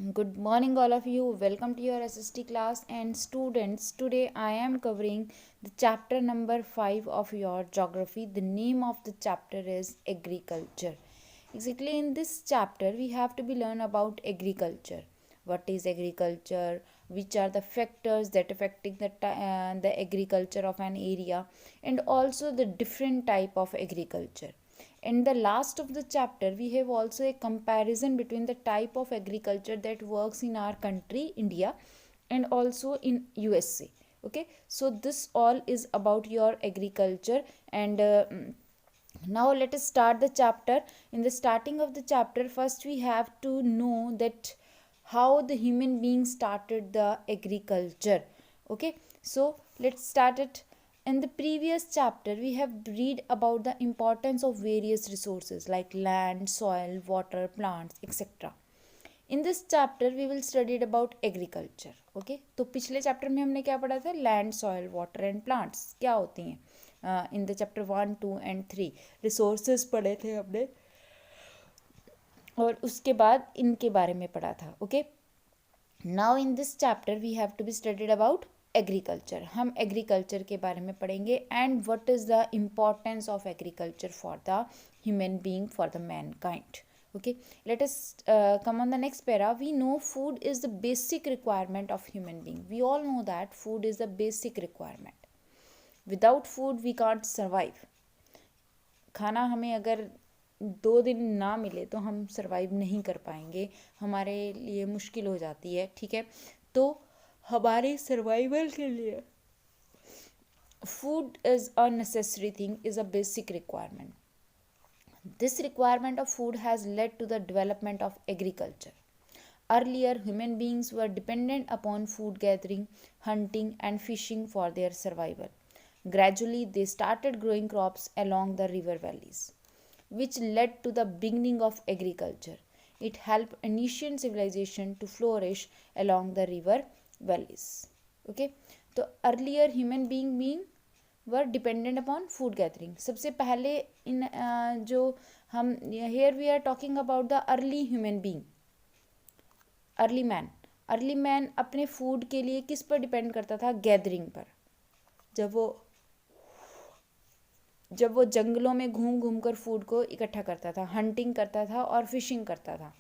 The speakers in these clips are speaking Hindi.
Good morning, all of you. Welcome to your SST class. And students, today I am covering the chapter number 5 of your geography. The name of the chapter is agriculture. Exactly, in this chapter, we have to be learn about agriculture. What is agriculture? Which are the factors that affecting the agriculture of an area, and also the different type of agriculture. In the last of the chapter, we have also a comparison between the type of agriculture that works in our country, India, and also in USA. Okay, so this all is about your agriculture. And now let us start the chapter. In the starting of the chapter, first we have to know that how the human being started the agriculture. Okay, so let's start it. In the previous chapter, we have read about the importance of various resources like land, soil, water, plants, etc. In this chapter we will studied about agriculture. Okay, तो पिछले चैप्टर में हमने क्या पढ़ा था? Land, soil, water and plants क्या होती हैं. In the chapter 1, 2 and 3 resources पढ़े थे हमने, और उसके बाद इनके बारे में पढ़ा था. Okay, now in this chapter we have to be studied about agriculture. हम एग्रीकल्चर के बारे में पढ़ेंगे and what is the importance of agriculture for the human being, for the mankind. Okay, let us come on the next para. We know food is the basic requirement of human being. We all know that food is the basic requirement. Without food we can't survive. खाना हमें अगर 2 दिन ना मिले तो हम सरवाइव नहीं कर पाएंगे, हमारे लिए मुश्किल हो जाती है. ठीक है, तो हमारे सर्वाइवल के लिए food is a necessary thing, is a basic requirement. This requirement of food has led to the development of agriculture. Earlier, human beings were dependent upon food gathering, hunting, and fishing for their survival. Gradually, they started growing crops along the river valleys, which led to the beginning of agriculture. It helped ancient civilization to flourish along the river valleys. Okay, so earlier human being were dependent upon food gathering. सबसे पहले इन जो हम here we are talking about the early human being, early man अपने फूड के लिए किस पर डिपेंड करता था? गैदरिंग पर. जब वो जंगलों में घूम घूम कर फूड को इकट्ठा करता था, हंटिंग करता था और फिशिंग करता था.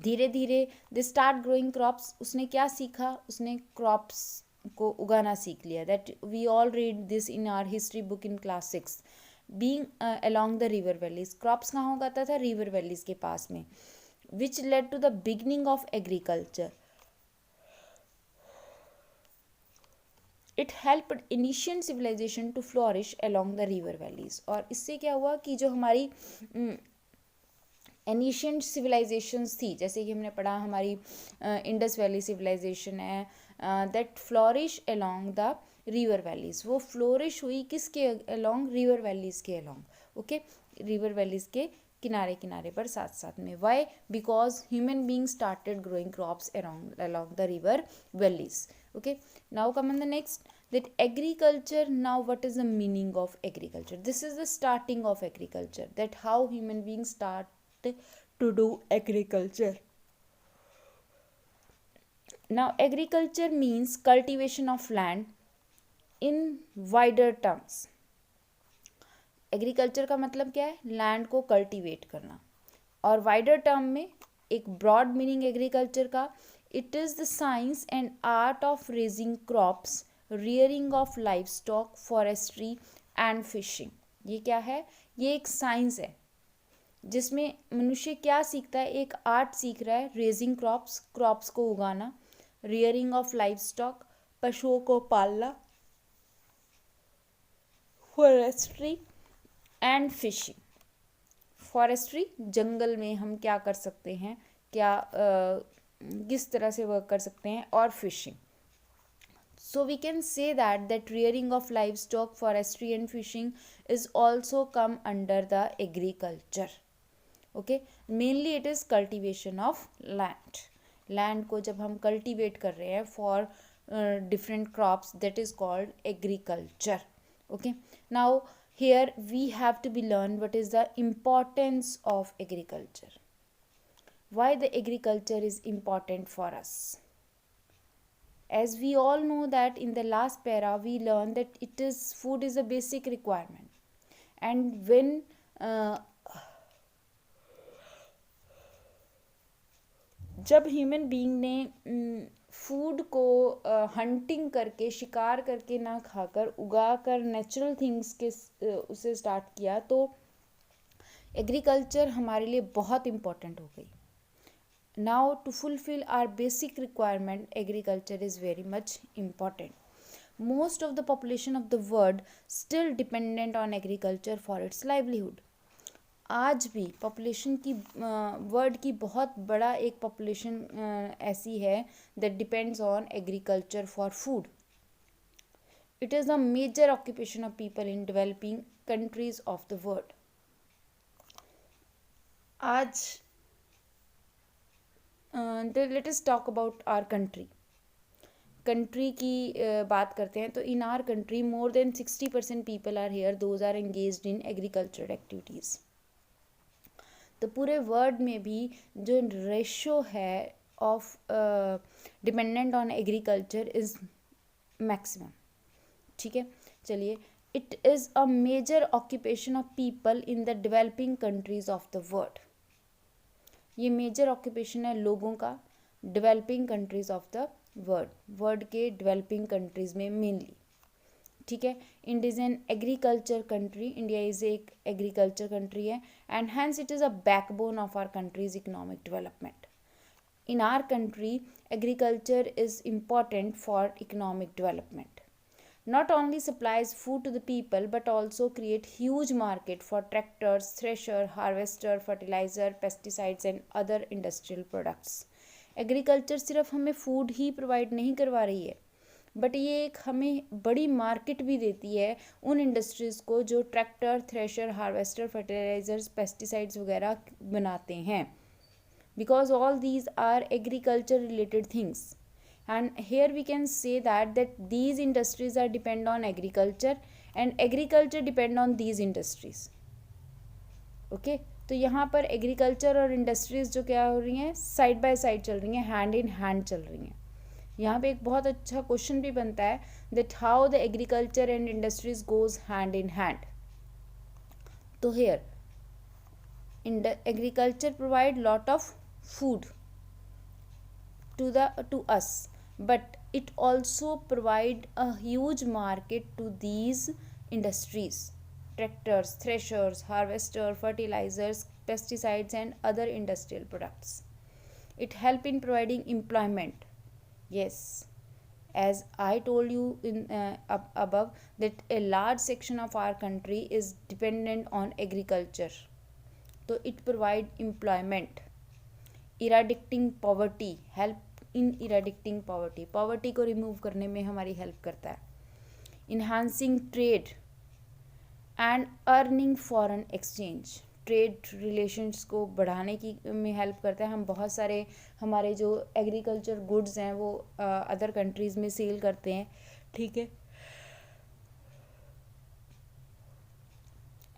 धीरे धीरे दे स्टार्ट ग्रोइंग क्रॉप्स. उसने क्या सीखा? उसने क्रॉप्स को उगाना सीख लिया. That we all read this in our history book in class 6. Being along the river valleys, crops कहाँ उगाता था? रिवर वैलीज के पास में. Which led to the beginning of agriculture. It helped इनिशियन civilisation to flourish along the river valleys. और इससे क्या हुआ कि जो हमारी एनिशियंट सिविलाइजेशंस थी, जैसे कि हमने पढ़ा हमारी इंडस वैली सिविलाइजेशन है, that flourish along the river valleys. वो फ्लोरिश हुई किसके अलोंग? रिवर वैलीज के अलोंग. ओके, रिवर वैलीज के किनारे किनारे पर, साथ साथ में. Why? Because human being started growing crops along the river valleys. Okay, now come on the next, that agriculture. Now what is the meaning of agriculture? This is the starting of agriculture, that how human beings start to do agriculture. Now agriculture means cultivation of land in wider terms. Agriculture का मतलब क्या है? लैंड को कल्टीवेट करना. और वाइडर टर्म में एक ब्रॉड मीनिंग एग्रीकल्चर का, it is the science and art of raising crops, rearing of life stock, forestry and fishing. ये क्या है? ये एक साइंस है जिसमें मनुष्य क्या सीखता है? एक आर्ट सीख रहा है. रेजिंग क्रॉप्स, क्रॉप्स को उगाना. रियरिंग ऑफ लाइफ स्टॉक, पशुओं को पालना. Forestry and fishing. फॉरेस्ट्री, जंगल में हम क्या कर सकते हैं, क्या किस तरह से वर्क कर सकते हैं. और fishing. So we can say that rearing of livestock, forestry and fishing is also come under the agriculture. Okay, mainly it is cultivation of land. Land को जब हम cultivate कर रहे हैं for different crops, that is called agriculture. Okay, now here we have to be learn what is the importance of agriculture. Why the agriculture is important for us? As we all know that in the last para we learned that food is a basic requirement, and when जब ह्यूमन बीइंग ने फूड को हंटिंग करके, शिकार करके ना खाकर, उगा कर नेचुरल थिंग्स के उसे स्टार्ट किया, तो एग्रीकल्चर हमारे लिए बहुत इम्पोर्टेंट हो गई. Now to fulfil our basic requirement, agriculture is very much important. Most of the population of the world still dependent on agriculture for its livelihood. आज भी पॉपुलेशन की वर्ल्ड की बहुत बड़ा एक पॉपुलेशन ऐसी है that depends on agriculture for food. It is a major occupation of people in developing countries of the world. आज let us talk about our country की बात करते हैं. तो in our country more than 60% people are here those are engaged in agricultural activities. तो पूरे वर्ल्ड में भी जो रेशो है of dependent on agriculture is maximum. ठीक है, चलिए. It is a major occupation of people in the developing countries of the world. ये मेजर ऑक्यूपेशन है लोगों का developing countries of the world के डेवलपिंग कंट्रीज में मेनली. ठीक है. India is an agriculture country. India is एक एग्रीकल्चर कंट्री है, and hence it is a backbone of our countries economic development. In our country agriculture is important for economic development. Not only supplies food to the people but also create huge market for tractors, thresher, harvester, fertilizer, pesticides and other industrial products. Agriculture सिर्फ हमें फूड ही प्रोवाइड नहीं करवा रही है, बट ये एक हमें बड़ी मार्केट भी देती है उन इंडस्ट्रीज़ को जो tractor, thresher, harvester, fertilisers, pesticides वगैरह बनाते हैं. Because all these are agriculture related things. And here we can say that these industries are depend on agriculture and agriculture depend on these industries. Okay, तो यहाँ पर एग्रीकल्चर और इंडस्ट्रीज़ जो क्या हो रही हैं, साइड बाय साइड चल रही हैं, हैंड इन हैंड चल रही हैं. यहाँ पे एक बहुत अच्छा क्वेश्चन भी बनता है that how the agriculture and industries goes hand in hand. तो here agriculture provide lot of food to us, but it also provide a huge market to these industries: tractors, threshers, harvester, fertilizers, pesticides and other industrial products. It help in providing employment. Yes, as I told you in above that a large section of our country is dependent on agriculture, so it provide employment. Eradicating poverty, help in इरेडिक्टिंग poverty को रिमूव करने में हमारी हेल्प करता है. Enhancing trade and earning foreign exchange, trade relations को बढ़ाने की में हेल्प करता है. हम बहुत सारे हमारे जो एग्रीकल्चर गुड्स हैं वो अदर कंट्रीज़ में सेल करते हैं. ठीक है.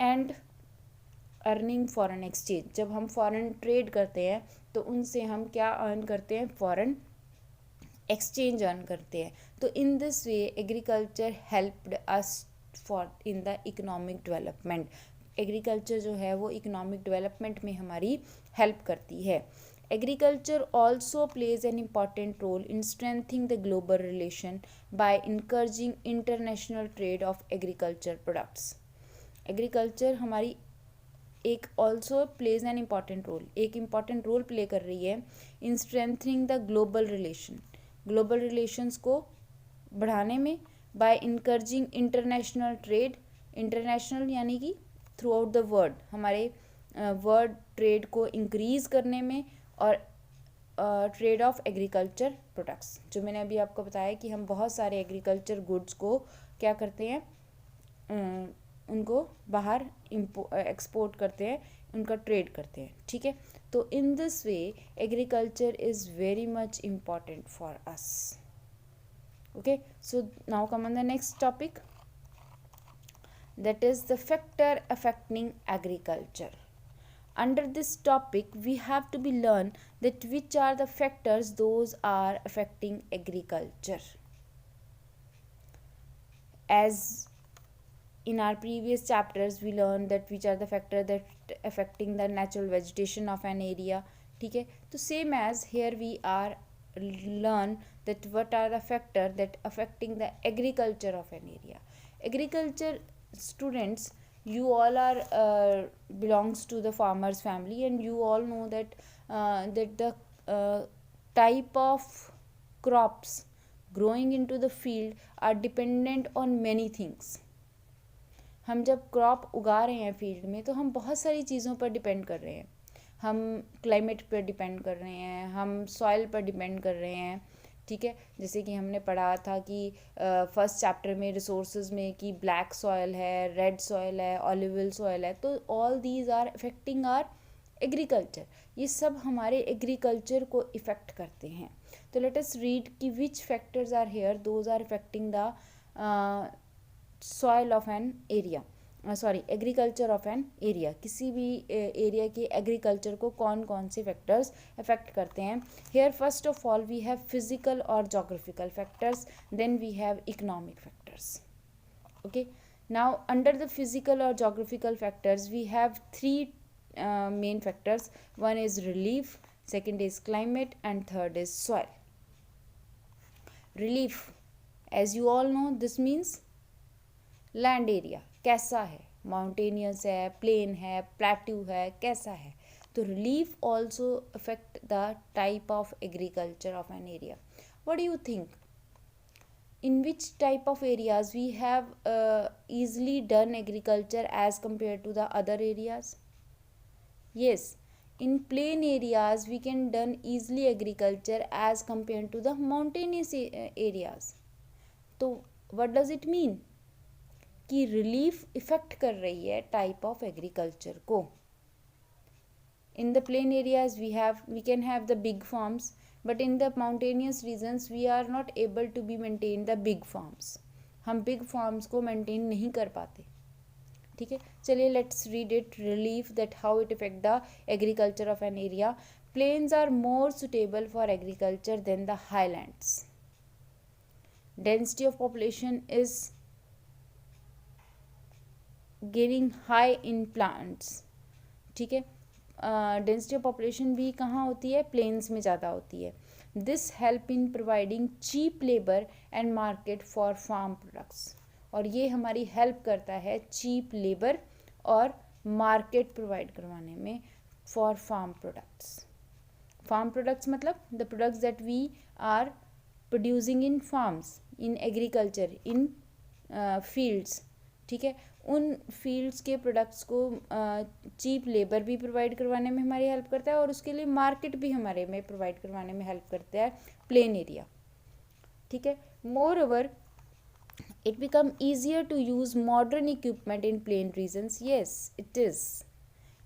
एंड अर्निंग फॉरेन एक्सचेंज, जब हम फॉरेन ट्रेड करते हैं तो उनसे हम क्या अर्न करते हैं, फॉरेन एक्सचेंज अर्न करते हैं. तो in this way agriculture helped us for in the economic development. Agriculture जो है वो इकोनॉमिक डेवलपमेंट में हमारी हेल्प करती है. Agriculture also plays an important role in strengthening the global relation by encouraging international trade of agriculture products. Agriculture हमारी एक also plays an important role, एक इम्पॉर्टेंट रोल प्ले कर रही है in strengthening the global relation, global relations को बढ़ाने में, by encouraging international trade. International यानी कि थ्रू आउट द वर्ल्ड, हमारे वर्ल्ड ट्रेड को इंक्रीज़ करने में, और ट्रेड ऑफ एग्रीकल्चर प्रोडक्ट्स, जो मैंने अभी आपको बताया कि हम बहुत सारे एग्रीकल्चर गुड्स को क्या करते हैं, उनको बाहर एक्सपोर्ट करते हैं, उनका ट्रेड करते हैं. ठीक है. तो in this way agriculture is very much important for us. Okay, so now come on the next topic, that is the factor affecting agriculture. Under this topic, we have to be learn that which are the factors those are affecting agriculture. As in our previous chapters, we learned that which are the factors that affecting the natural vegetation of an area. ठीक है, तो same as here we are learn that what are the factors that affecting the agriculture of an area. Agriculture students, you all are belongs to the farmers family, and you all know that that the type of crops growing into the field are dependent on many things. हम जब क्रॉप उगा रहे हैं फील्ड में तो हम बहुत सारी चीज़ों पर डिपेंड कर रहे हैं. हम क्लाइमेट पर डिपेंड कर रहे हैं, हम सॉइल पर डिपेंड कर रहे हैं. ठीक है, जैसे कि हमने पढ़ा था कि फर्स्ट चैप्टर में रिसोर्सेज में कि ब्लैक सॉइल है, रेड सॉइल है, ऑलिवल सॉइल है. तो all these are affecting our agriculture. ये सब हमारे एग्रीकल्चर को इफ़ेक्ट करते हैं. तो लेट अस रीड कि which factors are here those are affecting the soil of an area, sorry agriculture of an area. किसी भी एरिया के एग्रीकल्चर को कौन कौन से फैक्टर्स अफेक्ट करते हैं. Here first of all we have physical और geographical factors, then we have economic factors. Okay, now under the physical और geographical factors we have three main factors. One is relief, second is climate, and third is soil. Relief, as you all know, this means land area. कैसा है, माउंटेनियस है, प्लेन है, प्लेट्यू है, कैसा है. तो relief also affect the type of agriculture of an area. What do you think? In which type of areas we have easily done agriculture as compared to the other areas? Yes, in plain areas we can done easily agriculture as compared to the mountainous areas. तो what does it mean? कि relief effect कर रही है type of agriculture को. In the plain areas we can have the big farms, but in the mountainous regions we are not able to be maintain the big farms. हम big farms को maintain नहीं कर पाते. ठीक है, चलिए let's read it. Relief, that how it effect the agriculture of an area. Plains are more suitable for agriculture than the highlands. Density of population is gaining high in plants. ठीक है, डेंसिटी ऑफ पॉपुलेशन भी कहाँ होती है, प्लेन्स में ज़्यादा होती है. This help in providing cheap labour and market for farm products. और ये हमारी हेल्प करता है चीप लेबर और मार्केट प्रोवाइड करवाने में for farm products. Farm products मतलब the products that we are producing in farms, in agriculture, in fields. ठीक है, उन फील्ड्स के प्रोडक्ट्स को चीप लेबर भी प्रोवाइड करवाने में हमारी हेल्प करता है और उसके लिए मार्केट भी हमारे में प्रोवाइड करवाने में हेल्प करता है प्लेन एरिया. ठीक है, more over it become easier to use modern equipment in plain regions. Yes, it is,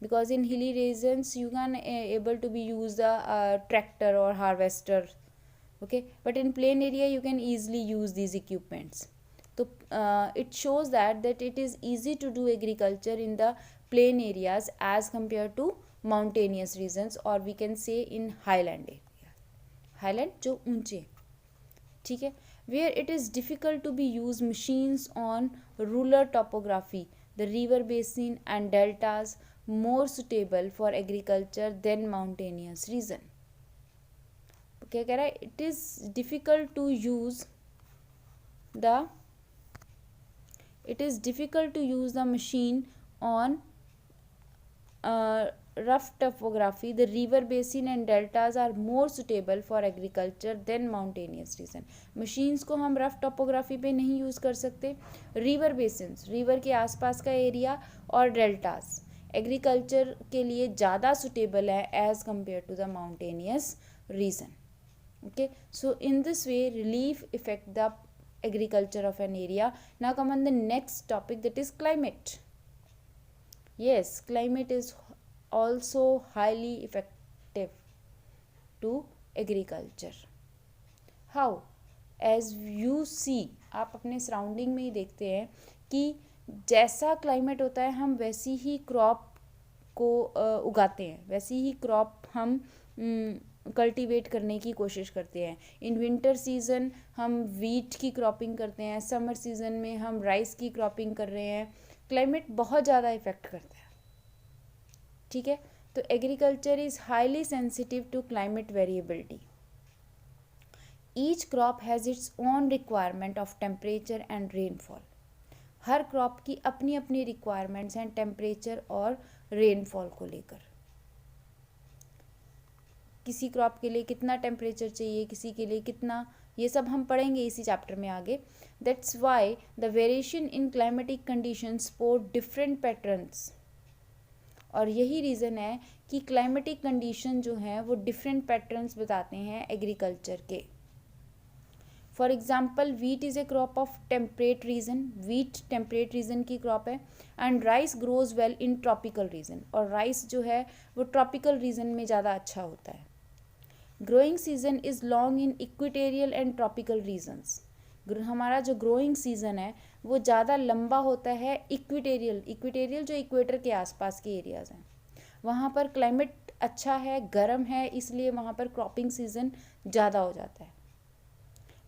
because in hilly regions you can able to be use the tractor or harvester. Okay, but in plain area you can easily use these equipments. So it shows that it is easy to do agriculture in the plain areas as compared to mountainous regions, or we can say in highland area. Highland जो ऊंचे. ठीक है, where it is difficult to be use machines on rural topography, the river basin and deltas more suitable for agriculture than mountainous region. क्या कह रहा है, it is difficult to use the machine on rough topography. The river basin and deltas are more suitable for agriculture than mountainous region. machines को हम rough topography पे नहीं यूज़ कर सकते. river basins, river के आसपास का एरिया, और deltas एग्रीकल्चर के लिए ज़्यादा suitable है as compared to the mountainous region. Okay, so in this way relief affect the agriculture of an area. Now come on the next topic, that is climate. Yes, climate is also highly effective to agriculture. How? As you see, आप अपने सराउंडिंग में ही देखते हैं कि जैसा क्लाइमेट होता है हम वैसी ही क्रॉप को उगाते हैं, वैसी ही क्रॉप हम कल्टीवेट करने की कोशिश करते हैं। इन विंटर सीज़न हम वीट की क्रॉपिंग करते हैं, समर सीज़न में हम राइस की क्रॉपिंग कर रहे हैं। क्लाइमेट बहुत ज़्यादा इफ़ेक्ट करता है, ठीक है। तो agriculture is highly sensitive to climate variability. Each crop has its own requirement of temperature and rainfall. हर क्रॉप की अपनी अपनी रिक्वायरमेंट्स हैं टेम्परेचर और रेनफॉल को लेकर। किसी क्रॉप के लिए कितना टेम्परेचर चाहिए, किसी के लिए कितना, ये सब हम पढ़ेंगे इसी चैप्टर में आगे। That's why the variation in climatic condition support different patterns. और यही रीज़न है कि क्लाइमेटिक कंडीशन जो हैं वो डिफरेंट पैटर्न्स बताते हैं एग्रीकल्चर के। For example wheat is a crop of temperate region, wheat temperate region की क्रॉप है। And rice grows well in tropical region, और राइस जो है वो ट्रॉपिकल रीजन में ज़्यादा अच्छा होता है। Growing season is long in equatorial and tropical regions. हमारा जो ग्रोइंग सीजन है वो ज़्यादा लंबा होता है इक्वेटेरियल जो इक्वेटर के आसपास के एरियाज़ हैं, वहाँ पर क्लाइमेट अच्छा है, गर्म है, इसलिए वहाँ पर क्रॉपिंग सीजन ज़्यादा हो जाता है।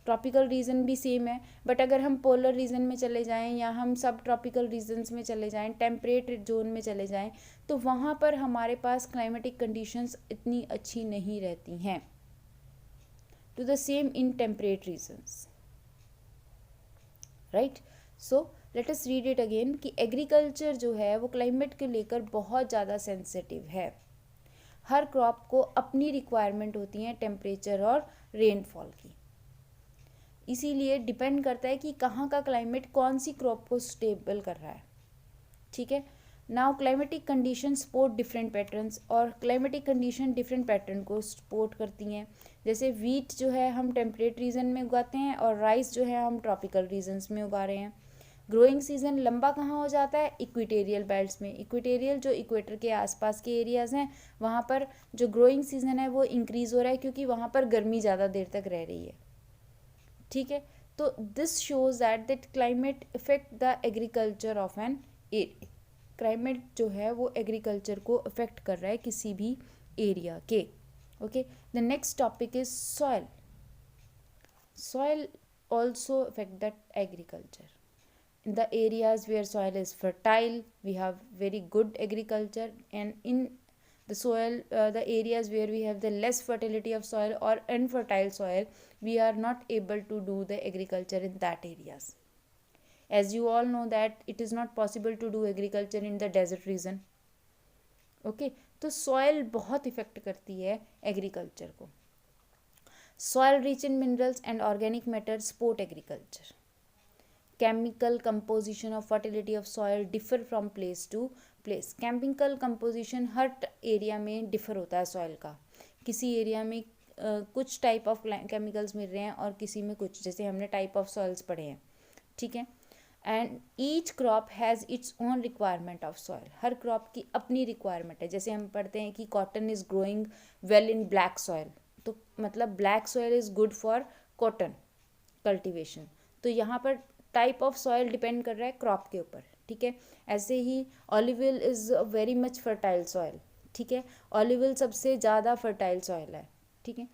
ट्रॉपिकल रीजन भी सेम है, बट अगर हम पोलर रीजन में चले जाएं या हम सब ट्रॉपिकल रीजन्स में चले जाएं, टेम्परेट जोन में चले जाएं, तो वहाँ पर हमारे पास क्लाइमेटिक कंडीशंस इतनी अच्छी नहीं रहती हैं to the same in temperate regions, right. So let us read it again कि एग्रीकल्चर जो है वो क्लाइमेट को लेकर बहुत ज़्यादा सेंसिटिव है। हर क्रॉप को अपनी रिक्वायरमेंट होती है टेम्परेचर और रेनफॉल की, इसीलिए डिपेंड करता है कि कहाँ का क्लाइमेट कौन सी क्रॉप को स्टेबल कर रहा है, ठीक है। Now climatic condition support different patterns, और क्लाइमेटिक कंडीशन डिफरेंट पैटर्न को सपोर्ट करती हैं। जैसे वीट जो है हम टेम्परेट रीजन में उगाते हैं और राइस जो है हम ट्रॉपिकल रीजन्स में उगा रहे हैं। ग्रोइंग सीजन लंबा कहाँ हो जाता है, इक्वेटेरियल बेल्ट्स में। इक्वेटेरियल जो इक्वेटर के आसपास के एरियाज़ हैं वहाँ पर जो ग्रोइंग सीजन है वो इंक्रीज़ हो रहा है, क्योंकि वहाँ पर गर्मी ज़्यादा देर तक रह रही है, ठीक है। तो this shows that climate effect the agriculture of an area. Climate जो है वो एग्रीकल्चर को इफेक्ट कर रहा है किसी भी एरिया के, okay. The next topic is soil. Soil also effect the agriculture. In the areas where soil is fertile, we have very good agriculture, and in the soil, the areas where we have the less fertility of soil or infertile soil, we are not able to do the agriculture in that areas. As you all know that it is not possible to do agriculture in the desert region, okay. तो soil बहुत इफेक्ट करती है एग्रीकल्चर को। Soil rich in minerals and organic matter support agriculture. Chemical composition of fertility of soil differ from place to place. Chemical composition her area में डिफर होता है सॉइल का। किसी एरिया में कुछ टाइप ऑफ केमिकल्स मिल रहे हैं और किसी में कुछ, जैसे हमने टाइप ऑफ सॉइल्स पढ़े हैं, ठीक है। And each crop has its own requirement of soil. Her crop की अपनी रिक्वायरमेंट है। जैसे हम पढ़ते हैं कि cotton is growing well in black soil, तो मतलब black soil is good for cotton cultivation. तो यहाँ पर टाइप ऑफ सॉइल डिपेंड कर रहा है क्रॉप के ऊपर, ठीक है। ऐसे ही olive oil is very much fertile soil, ठीक है। ऑलिव ऑयल सबसे ज़्यादा फर्टाइल सॉइल है, ठीक है।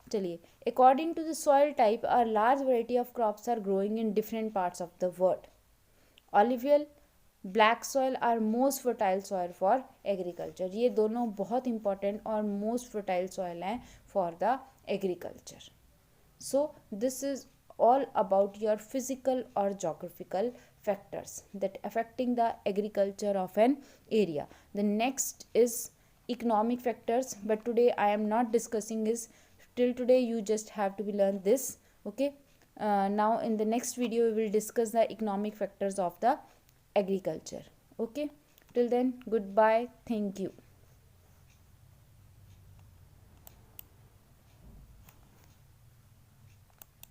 चलिए, according to the soil type a large variety of crops are growing in different parts of the world. Olive oil, black soil are most fertile soil for agriculture. ये दोनों बहुत इंपॉर्टेंट और मोस्ट फर्टाइल सॉइल हैं for the agriculture. So this is all about your physical or geographical factors that affecting the agriculture of an area. The next is economic factors, but today I am not discussing this. Till today you just have to be learn this, okay. Now in the next video we will discuss the economic factors of the agriculture, okay. Till then, goodbye, thank you.